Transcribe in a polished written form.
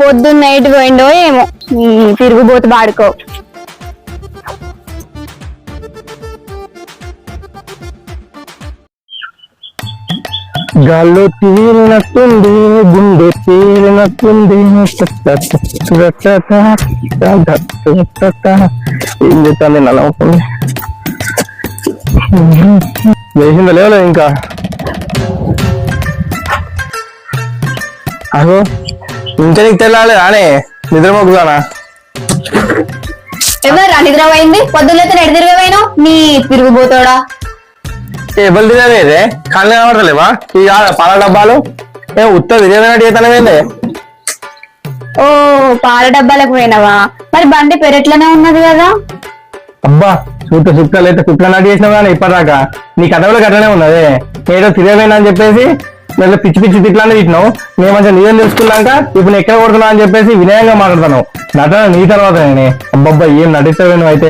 పొద్దున్న నైట్ పోయిండో ఏమో తిరుగుబోతు వాడుకో. గాల్లో తీరినట్టుంది, గుండె తీరినట్టుంది. ఏం చెప్తాను నేను అలా అవుతుంది. లేచిందా లేవలే ఇంకా? అగో ఇంకా నీకు తెల్లాలి రానే నిద్రపోకుదానా? ఎవరా నిద్ర పోయింది? పొద్దున్నైతే నెడి తిరగవేను నీ తిరుగుబోతాడా. ఎవరు తినవేదే? కళ్ళు కనబడతలేవా? ఈ పాల డబ్బాలు ఉత్త విజయనగరం చేతనవేందే? ఓ పాల డబ్బాలకు పోయినావా? మరి బండి పెరట్లోనే ఉన్నది కదా. అబ్బా చూట చుక్కలు అయితే కుక్కలు నాటి చేసినావు కానీ ఇప్పటిదాకా నీ కథలో అట్లనే ఉన్నదే. ఏదో తిరగవేనా అని చెప్పేసి మళ్ళీ పిచ్చి పిచ్చి తిట్లానే తిట్టినావు. నేను మంచిగా నిజం తెలుసుకున్నాక ఇప్పుడు ఎక్కడ కొడుతున్నా అని చెప్పేసి వినయంగా మాట్లాడుతున్నావు. నటన నీ తర్వాత నేనే. అబ్బబ్బా ఏం నటిస్తావు నువ్వు అయితే.